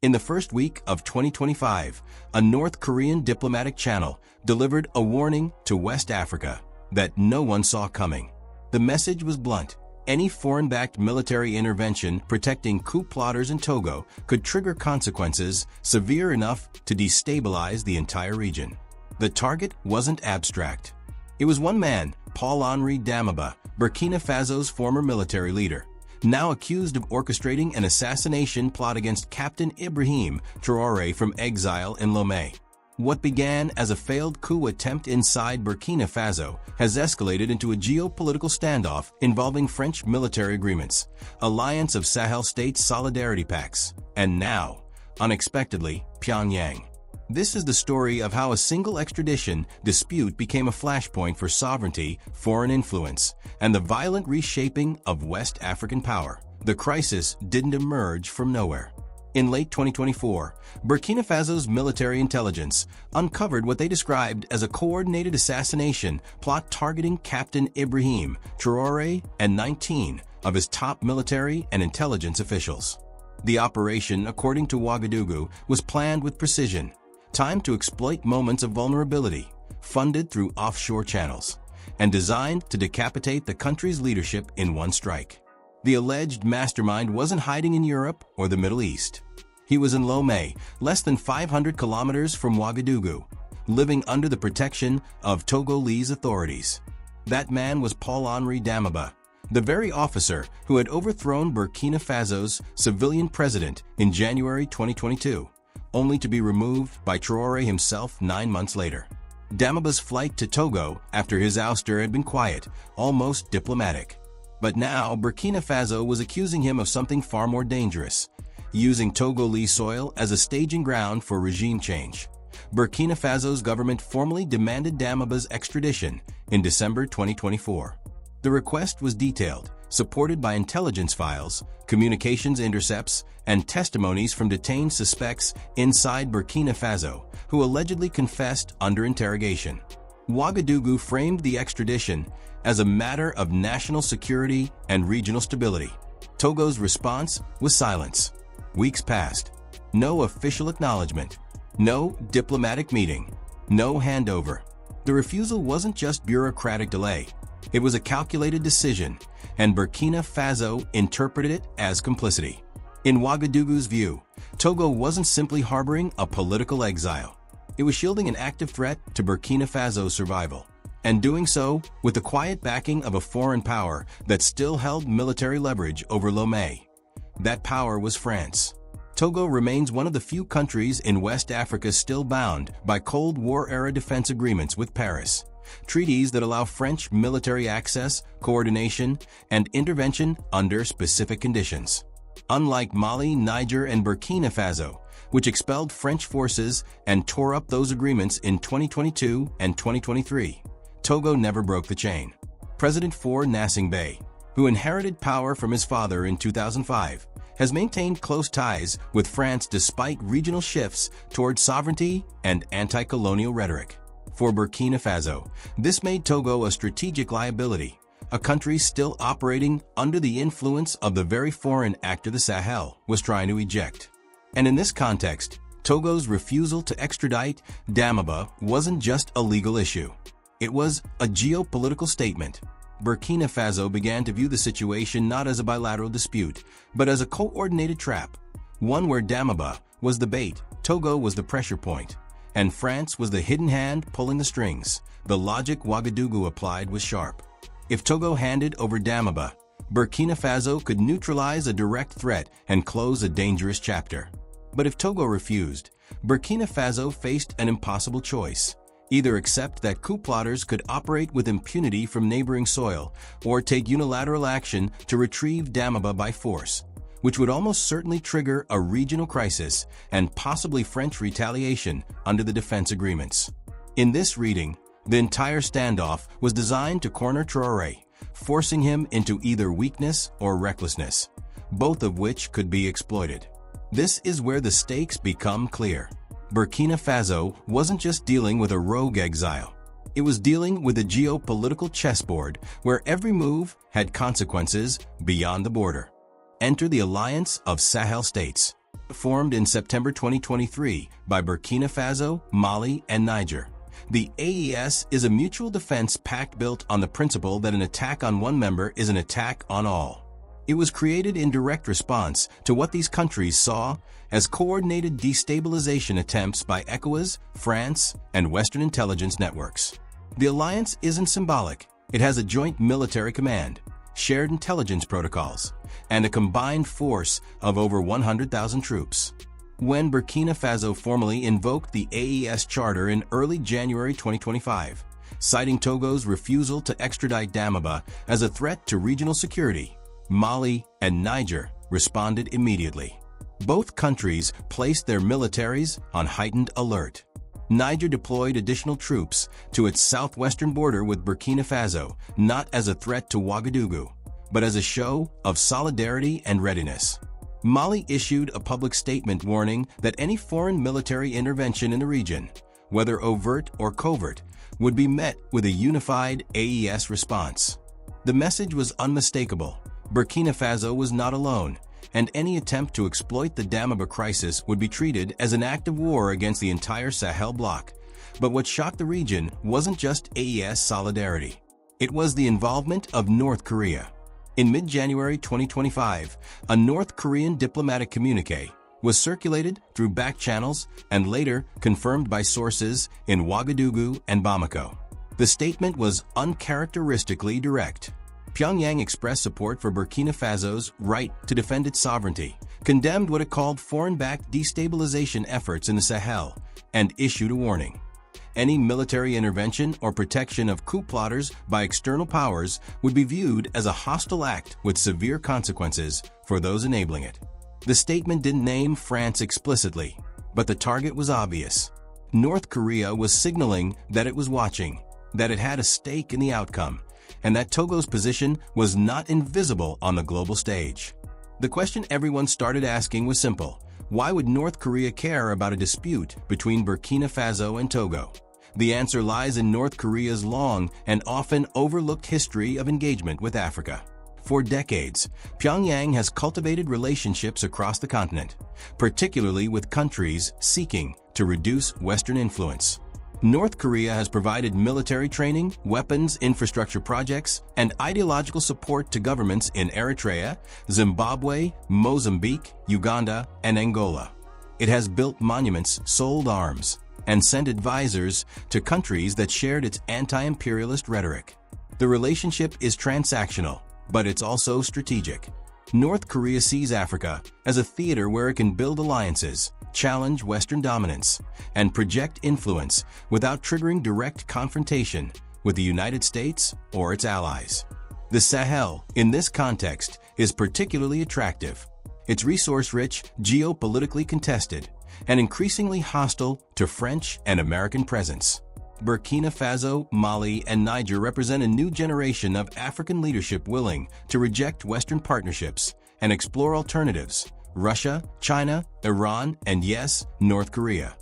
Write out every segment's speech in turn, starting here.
In the first week of 2025, a North Korean diplomatic channel delivered a warning to West Africa that no one saw coming. The message was blunt. Any foreign-backed military intervention protecting coup plotters in Togo could trigger consequences severe enough to destabilize the entire region. The target wasn't abstract. It was one man, Paul-Henri Damiba, Burkina Faso's former military leader, now accused of orchestrating an assassination plot against Captain Ibrahim Traoré from exile in Lomé. What began as a failed coup attempt inside Burkina Faso has escalated into a geopolitical standoff involving French military agreements, alliance of Sahel states solidarity pacts, and now, unexpectedly, Pyongyang. This is the story of how a single extradition dispute became a flashpoint for sovereignty, foreign influence, and the violent reshaping of West African power. The crisis didn't emerge from nowhere. In late 2024, Burkina Faso's military intelligence uncovered what they described as a coordinated assassination plot targeting Captain Ibrahim Traoré and 19 of his top military and intelligence officials. The operation, according to Ouagadougou, was planned with precision, timed to exploit moments of vulnerability, funded through offshore channels, and designed to decapitate the country's leadership in one strike. The alleged mastermind wasn't hiding in Europe or the Middle East. He was in Lomé, less than 500 kilometers from Ouagadougou, living under the protection of Togolese authorities. That man was Paul-Henri Damiba, the very officer who had overthrown Burkina Faso's civilian president in January 2022, only to be removed by Traoré himself 9 months later. Damiba's flight to Togo after his ouster had been quiet, almost diplomatic. But now Burkina Faso was accusing him of something far more dangerous, using Togolese soil as a staging ground for regime change. Burkina Faso's government formally demanded Damiba's extradition in December 2024. The request was detailed, supported by intelligence files, communications intercepts, and testimonies from detained suspects inside Burkina Faso, who allegedly confessed under interrogation. Ouagadougou framed the extradition as a matter of national security and regional stability. Togo's response was silence. Weeks passed. No official acknowledgement. No diplomatic meeting. No handover. The refusal wasn't just bureaucratic delay. It was a calculated decision, and Burkina Faso interpreted it as complicity. In Ouagadougou's view, Togo wasn't simply harboring a political exile. It was shielding an active threat to Burkina Faso's survival, and doing so with the quiet backing of a foreign power that still held military leverage over Lomé. That power was France. Togo remains one of the few countries in West Africa still bound by Cold War-era defense agreements with Paris, treaties that allow French military access, coordination, and intervention under specific conditions. Unlike Mali, Niger, and Burkina Faso, which expelled French forces and tore up those agreements in 2022 and 2023, Togo never broke the chain. President Faure Gnassingbé, who inherited power from his father in 2005, has maintained close ties with France despite regional shifts toward sovereignty and anti-colonial rhetoric. For Burkina Faso, this made Togo a strategic liability, a country still operating under the influence of the very foreign actor the Sahel was trying to eject. And in this context, Togo's refusal to extradite Damiba wasn't just a legal issue. It was a geopolitical statement. Burkina Faso began to view the situation not as a bilateral dispute, but as a coordinated trap, one where Damiba was the bait, Togo was the pressure point, and France was the hidden hand pulling the strings. The logic Ouagadougou applied was sharp. If Togo handed over Damiba, Burkina Faso could neutralize a direct threat and close a dangerous chapter. But if Togo refused, Burkina Faso faced an impossible choice. Either accept that coup plotters could operate with impunity from neighboring soil, or take unilateral action to retrieve Damiba by force, which would almost certainly trigger a regional crisis and possibly French retaliation under the defense agreements. In this reading, the entire standoff was designed to corner Traoré, forcing him into either weakness or recklessness, both of which could be exploited. This is where the stakes become clear. Burkina Faso wasn't just dealing with a rogue exile. It was dealing with a geopolitical chessboard where every move had consequences beyond the border. Enter the alliance of Sahel states. Formed in September 2023 by Burkina Faso, Mali, and Niger. The AES is a mutual defense pact built on the principle that an attack on one member is an attack on all. It was created in direct response to what these countries saw as coordinated destabilization attempts by ECOWAS, France, and Western intelligence networks. The alliance isn't symbolic. It has a joint military command, shared intelligence protocols, and a combined force of over 100,000 troops. When Burkina Faso formally invoked the AES Charter in early January 2025, citing Togo's refusal to extradite Damiba as a threat to regional security, Mali and Niger responded immediately. Both countries placed their militaries on heightened alert. Niger deployed additional troops to its southwestern border with Burkina Faso, not as a threat to Ouagadougou, but as a show of solidarity and readiness. Mali issued a public statement warning that any foreign military intervention in the region, whether overt or covert, would be met with a unified AES response. The message was unmistakable. Burkina Faso was not alone, and any attempt to exploit the Damiba crisis would be treated as an act of war against the entire Sahel bloc. But what shocked the region wasn't just AES solidarity. It was the involvement of North Korea. In mid-January 2025, a North Korean diplomatic communique was circulated through back channels and later confirmed by sources in Ouagadougou and Bamako. The statement was uncharacteristically direct. Pyongyang expressed support for Burkina Faso's right to defend its sovereignty, condemned what it called foreign-backed destabilization efforts in the Sahel, and issued a warning. Any military intervention or protection of coup plotters by external powers would be viewed as a hostile act with severe consequences for those enabling it. The statement didn't name France explicitly, but the target was obvious. North Korea was signaling that it was watching, that it had a stake in the outcome, and that Togo's position was not invisible on the global stage. The question everyone started asking was simple. Why would North Korea care about a dispute between Burkina Faso and Togo? The answer lies in North Korea's long and often overlooked history of engagement with Africa. For decades, Pyongyang has cultivated relationships across the continent, particularly with countries seeking to reduce Western influence. North Korea has provided military training, weapons, infrastructure projects, and ideological support to governments in Eritrea, Zimbabwe, Mozambique, Uganda, and Angola. It has built monuments, sold arms, and sent advisors to countries that shared its anti-imperialist rhetoric. The relationship is transactional, but it's also strategic. North Korea sees Africa as a theater where it can build alliances, challenge Western dominance, and project influence without triggering direct confrontation with the United States or its allies. The Sahel, in this context, is particularly attractive. It's resource-rich, geopolitically contested, and increasingly hostile to French and American presence. Burkina Faso, Mali, and Niger represent a new generation of African leadership willing to reject Western partnerships and explore alternatives: Russia, China, Iran, and yes, North Korea.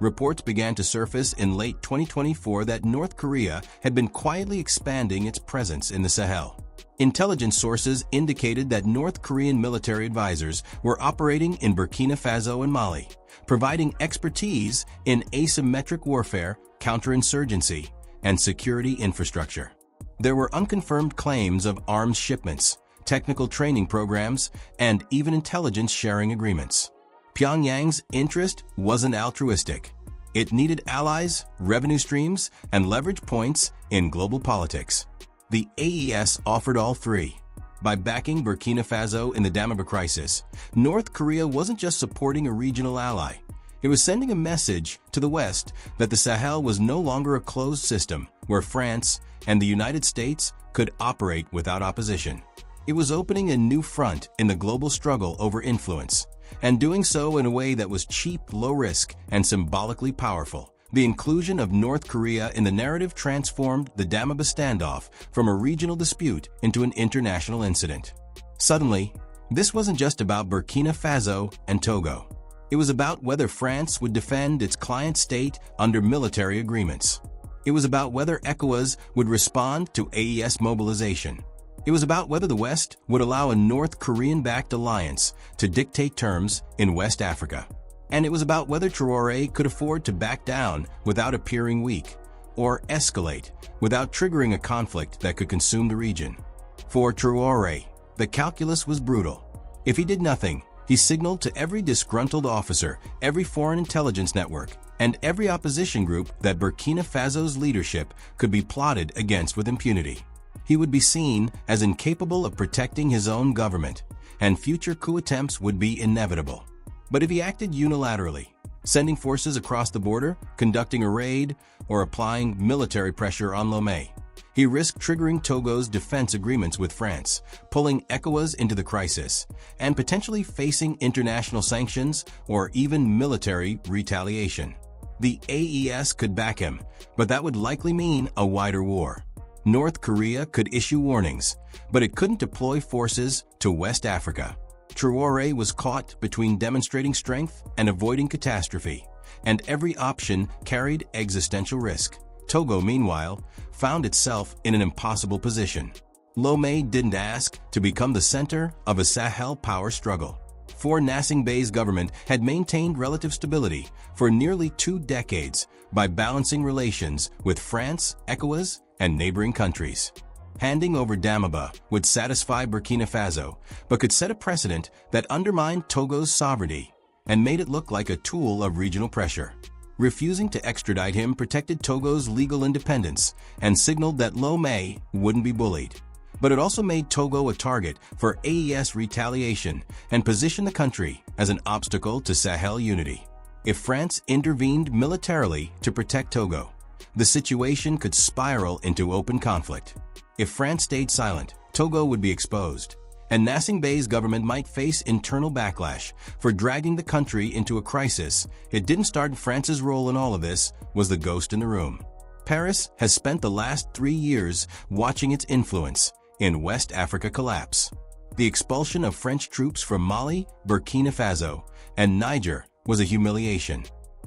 Reports began to surface in late 2024 that North Korea had been quietly expanding its presence in the Sahel. Intelligence sources indicated that North Korean military advisors were operating in Burkina Faso and Mali, providing expertise in asymmetric warfare, counterinsurgency, and security infrastructure. There were unconfirmed claims of arms shipments, technical training programs, and even intelligence sharing agreements. Pyongyang's interest wasn't altruistic. It needed allies, revenue streams, and leverage points in global politics. The AES offered all three. By backing Burkina Faso in the Damiba crisis, North Korea wasn't just supporting a regional ally. It was sending a message to the West that the Sahel was no longer a closed system where France and the United States could operate without opposition. It was opening a new front in the global struggle over influence, and doing so in a way that was cheap, low-risk, and symbolically powerful. The inclusion of North Korea in the narrative transformed the Damiba standoff from a regional dispute into an international incident. Suddenly, this wasn't just about Burkina Faso and Togo. It was about whether France would defend its client state under military agreements. It was about whether ECOWAS would respond to AES mobilization. It was about whether the West would allow a North Korean-backed alliance to dictate terms in West Africa. And it was about whether Traoré could afford to back down without appearing weak, or escalate without triggering a conflict that could consume the region. For Traoré, the calculus was brutal. If he did nothing, he signaled to every disgruntled officer, every foreign intelligence network, and every opposition group that Burkina Faso's leadership could be plotted against with impunity. He would be seen as incapable of protecting his own government, and future coup attempts would be inevitable. But if he acted unilaterally, sending forces across the border, conducting a raid, or applying military pressure on Lomé, he risked triggering Togo's defense agreements with France, pulling ECOWAS into the crisis, and potentially facing international sanctions or even military retaliation. The AES could back him, but that would likely mean a wider war. North Korea could issue warnings, but it couldn't deploy forces to West Africa. Traoré was caught between demonstrating strength and avoiding catastrophe, and every option carried existential risk. Togo, meanwhile, found itself in an impossible position. Lomé didn't ask to become the center of a Sahel power struggle. For Nassing Bey's government had maintained relative stability for nearly 2 decades by balancing relations with France, ECOWAS, and neighboring countries. Handing over Damiba would satisfy Burkina Faso, but could set a precedent that undermined Togo's sovereignty and made it look like a tool of regional pressure. Refusing to extradite him protected Togo's legal independence and signaled that Lomé wouldn't be bullied. But it also made Togo a target for AES retaliation and positioned the country as an obstacle to Sahel unity. If France intervened militarily to protect Togo, the situation could spiral into open conflict. If France stayed silent, Togo would be exposed, and Nassing Bey's government might face internal backlash for dragging the country into a crisis it didn't start. France's role in all of this was the ghost in the room. Paris has spent the last 3 years watching its influence in West Africa collapse. The expulsion of French troops from Mali, Burkina Faso, and Niger was a humiliation.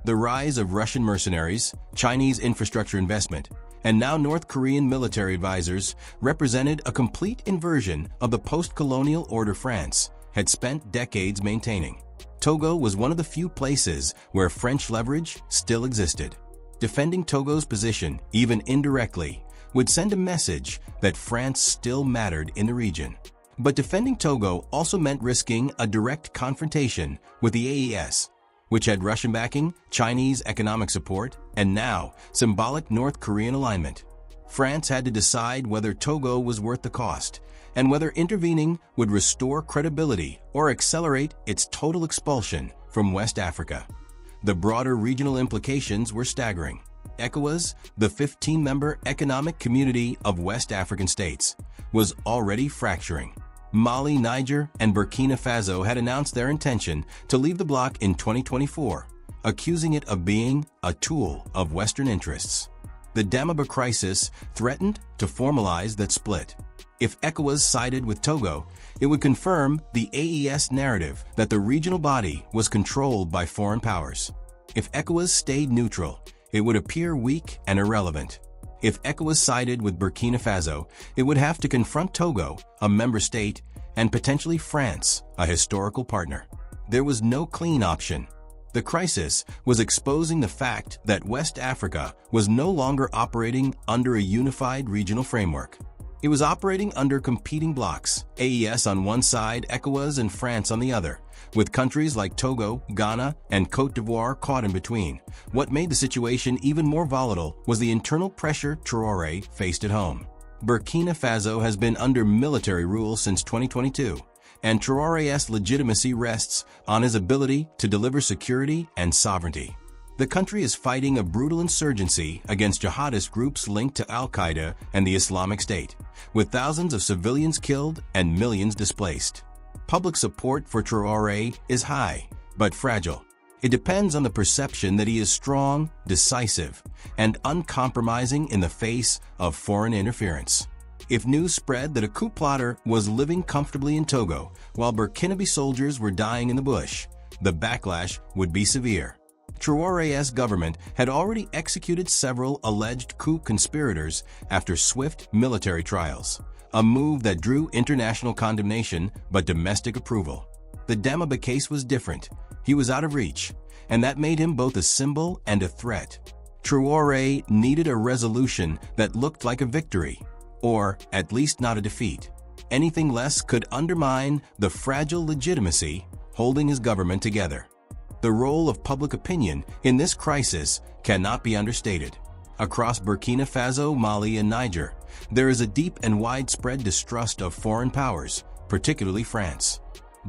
The rise of Russian mercenaries, Chinese infrastructure investment, and now North Korean military advisors represented a complete inversion of the post-colonial order France had spent decades maintaining. Togo was one of the few places where French leverage still existed. Defending Togo's position, even indirectly, would send a message that France still mattered in the region. But defending Togo also meant risking a direct confrontation with the AES, which had Russian backing, Chinese economic support, and now symbolic North Korean alignment. France had to decide whether Togo was worth the cost, and whether intervening would restore credibility or accelerate its total expulsion from West Africa. The broader regional implications were staggering. ECOWAS, the 15-member economic community of West African states, was already fracturing. Mali, Niger, and Burkina Faso had announced their intention to leave the bloc in 2024, accusing it of being a tool of Western interests. The Damiba crisis threatened to formalize that split. If ECOWAS sided with Togo, it would confirm the AES narrative that the regional body was controlled by foreign powers. If ECOWAS stayed neutral, it would appear weak and irrelevant. If ECOWAS sided with Burkina Faso, it would have to confront Togo, a member state, and potentially France, a historical partner. There was no clean option. The crisis was exposing the fact that West Africa was no longer operating under a unified regional framework. It was operating under competing blocs, AES on one side, ECOWAS and France on the other, with countries like Togo, Ghana, and Côte d'Ivoire caught in between. What made the situation even more volatile was the internal pressure Traoré faced at home. Burkina Faso has been under military rule since 2022, and Traoré's legitimacy rests on his ability to deliver security and sovereignty. The country is fighting a brutal insurgency against jihadist groups linked to Al-Qaeda and the Islamic State, with thousands of civilians killed and millions displaced. Public support for Traoré is high, but fragile. It depends on the perception that he is strong, decisive, and uncompromising in the face of foreign interference. If news spread that a coup plotter was living comfortably in Togo while Burkinabe soldiers were dying in the bush, the backlash would be severe. Traoré's government had already executed several alleged coup conspirators after swift military trials, a move that drew international condemnation but domestic approval. The Damiba case was different. He was out of reach, and that made him both a symbol and a threat. Traoré needed a resolution that looked like a victory, or at least not a defeat. Anything less could undermine the fragile legitimacy holding his government together. The role of public opinion in this crisis cannot be understated. Across Burkina Faso, Mali, and Niger, there is a deep and widespread distrust of foreign powers, particularly France.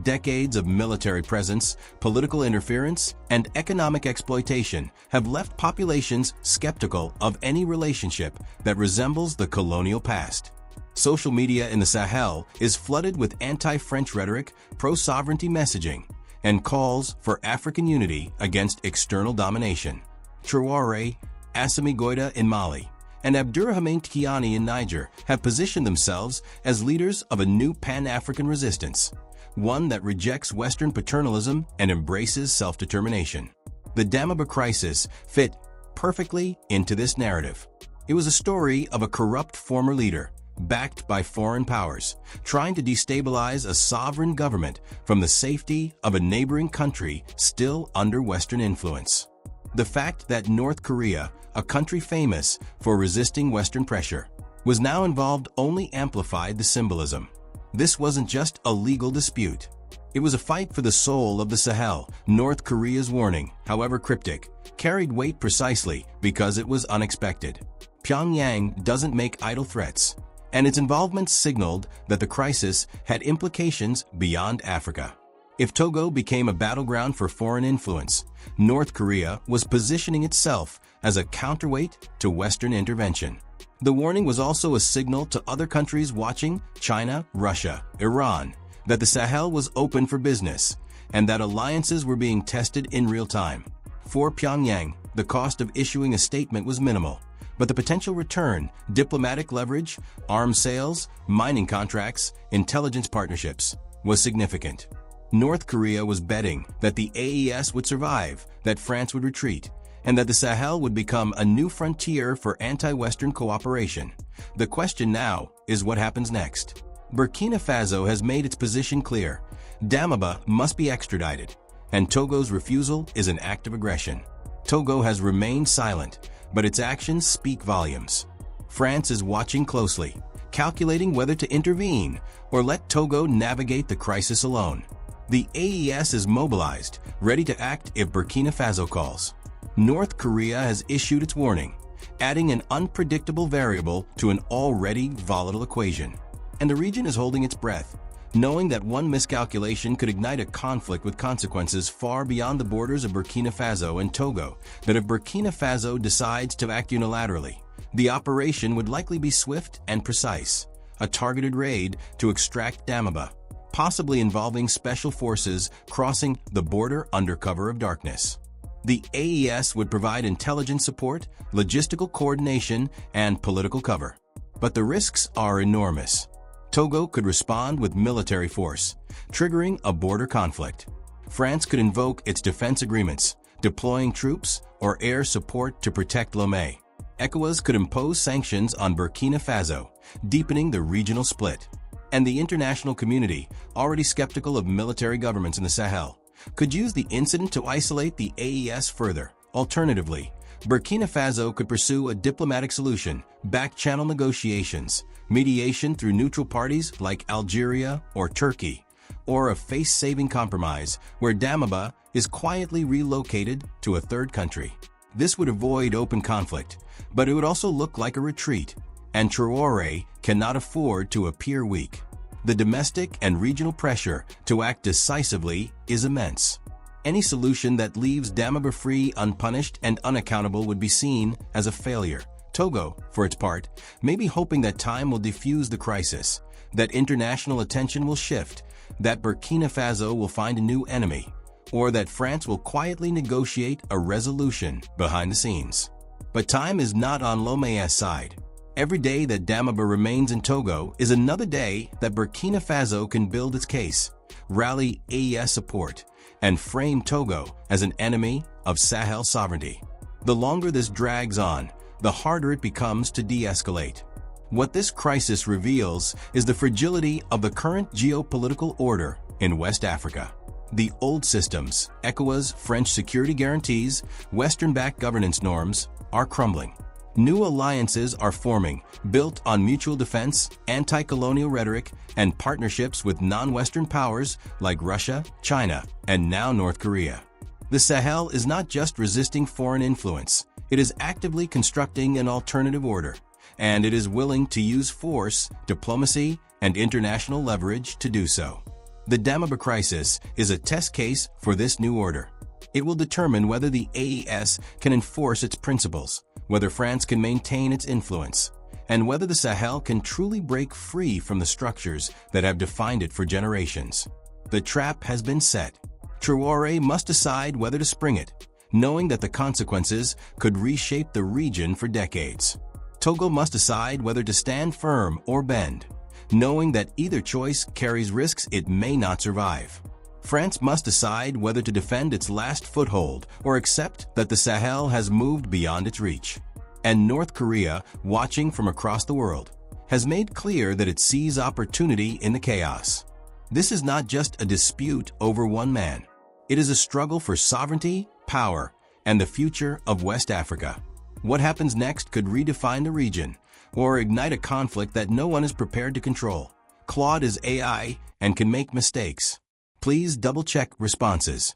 Decades of military presence, political interference, and economic exploitation have left populations skeptical of any relationship that resembles the colonial past. Social media in the Sahel is flooded with anti-French rhetoric, pro-sovereignty messaging, and calls for African unity against external domination. Traoré, Assimi Goïta in Mali, and Abdourahmane Tiani in Niger have positioned themselves as leaders of a new Pan-African resistance, one that rejects Western paternalism and embraces self-determination. The Damiba crisis fit perfectly into this narrative. It was a story of a corrupt former leader, backed by foreign powers, trying to destabilize a sovereign government from the safety of a neighboring country still under Western influence. The fact that North Korea, a country famous for resisting Western pressure, was now involved only amplified the symbolism. This wasn't just a legal dispute. It was a fight for the soul of the Sahel. North Korea's warning, however cryptic, carried weight precisely because it was unexpected. Pyongyang doesn't make idle threats, and its involvement signaled that the crisis had implications beyond Africa. If Togo became a battleground for foreign influence, North Korea was positioning itself as a counterweight to Western intervention. The warning was also a signal to other countries watching, China, Russia, Iran, that the Sahel was open for business and that alliances were being tested in real time. For Pyongyang, the cost of issuing a statement was minimal, but the potential return, diplomatic leverage, arms sales, mining contracts, intelligence partnerships, was significant. North Korea was betting that the AES would survive, that France would retreat, and that the Sahel would become a new frontier for anti-Western cooperation. The question now is what happens next. Burkina Faso has made its position clear. Damiba must be extradited, and Togo's refusal is an act of aggression. Togo has remained silent, but its actions speak volumes. France is watching closely, calculating whether to intervene or let Togo navigate the crisis alone. The AES is mobilized, ready to act if Burkina Faso calls. North Korea has issued its warning, adding an unpredictable variable to an already volatile equation. And the region is holding its breath, knowing that one miscalculation could ignite a conflict with consequences far beyond the borders of Burkina Faso and Togo, that if Burkina Faso decides to act unilaterally, the operation would likely be swift and precise, a targeted raid to extract Damiba, possibly involving special forces crossing the border under cover of darkness. The AES would provide intelligence support, logistical coordination, and political cover. But the risks are enormous. Togo could respond with military force, triggering a border conflict. France could invoke its defense agreements, deploying troops or air support to protect Lomé. ECOWAS could impose sanctions on Burkina Faso, deepening the regional split. And the international community, already skeptical of military governments in the Sahel, could use the incident to isolate the AES further. Alternatively, Burkina Faso could pursue a diplomatic solution, back-channel negotiations, mediation through neutral parties like Algeria or Turkey, or a face-saving compromise where Damiba is quietly relocated to a third country. This would avoid open conflict, but it would also look like a retreat, and Traoré cannot afford to appear weak. The domestic and regional pressure to act decisively is immense. Any solution that leaves Damiba free, unpunished, and unaccountable would be seen as a failure. Togo, for its part, may be hoping that time will defuse the crisis, that international attention will shift, that Burkina Faso will find a new enemy, or that France will quietly negotiate a resolution behind the scenes. But time is not on Lomé's side. Every day that Damiba remains in Togo is another day that Burkina Faso can build its case, rally AES support, and frame Togo as an enemy of Sahel sovereignty. The longer this drags on, the harder it becomes to de-escalate. What this crisis reveals is the fragility of the current geopolitical order in West Africa. The old systems, ECOWAS, French security guarantees, Western-backed governance norms, are crumbling. New alliances are forming, built on mutual defense, anti-colonial rhetoric, and partnerships with non-Western powers like Russia, China, and now North Korea. The Sahel is not just resisting foreign influence, it is actively constructing an alternative order, and it is willing to use force, diplomacy, and international leverage to do so. The Damiba crisis is a test case for this new order. It will determine whether the AES can enforce its principles, whether France can maintain its influence, and whether the Sahel can truly break free from the structures that have defined it for generations. The trap has been set. Traoré must decide whether to spring it, knowing that the consequences could reshape the region for decades. Togo must decide whether to stand firm or bend, knowing that either choice carries risks it may not survive. France must decide whether to defend its last foothold or accept that the Sahel has moved beyond its reach. And North Korea, watching from across the world, has made clear that it sees opportunity in the chaos. This is not just a dispute over one man. It is a struggle for sovereignty, power, and the future of West Africa. What happens next could redefine the region or ignite a conflict that no one is prepared to control. Claude is AI and can make mistakes. Please double-check responses.